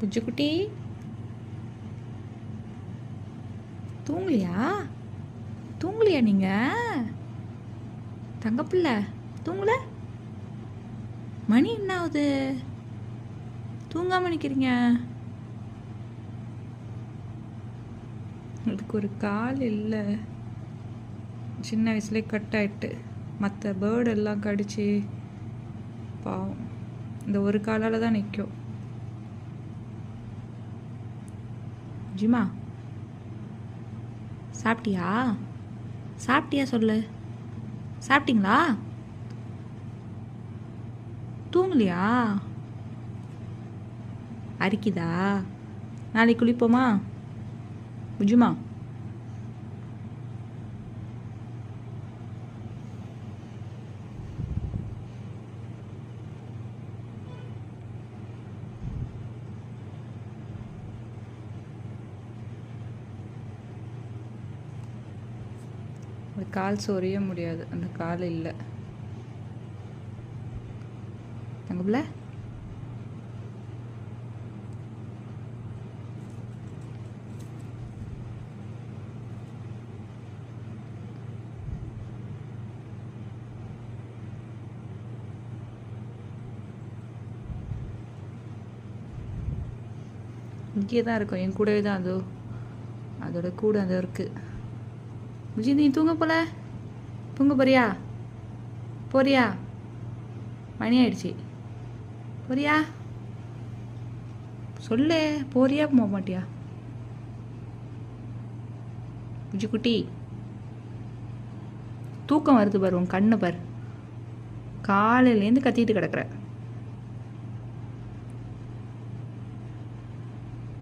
புஜ்ஜுக்குட்டி தூங்கலையா? தூங்கலையா நீங்க? தங்கப்பிள்ளை தூங்கல? மணி என்ன ஆகுது? தூங்காம நிற்கிறீங்க. அதுக்கு ஒரு கால் இல்லை, சின்ன வயசுலேயே கட் ஆயிட்டு. மற்ற பேர்டு எல்லாம் கடிச்சு பாவம் இந்த ஒரு காலால் தான் நிற்கும். ஜிமா சாப்பிட்டியா? சாப்பிட்டியா சொல்லு. சாப்பிட்டீங்களா? தூங்கலையா? அரிக்குதா? நாளைக்கு குளிப்போமா புஜுமா? அந்த கால் சொரிய முடியாது, அந்த கால் இல்லை. தங்கப்பிள்ள இங்கே தான் இருக்கும், என் கூடவே தான். அதோட கூட அது இருக்குது. விஜி நீ தூங்க போல? தூங்க போறியா? போறியா? மணி ஆயிடுச்சு. போறியா? சொல்லு, போறியா போக மாட்டியா? விஜி குட்டி தூக்கம் வருது பாரு, உன் கண்ணு பாரு, காலையிலேருந்து கத்திட்டு கிடக்குற.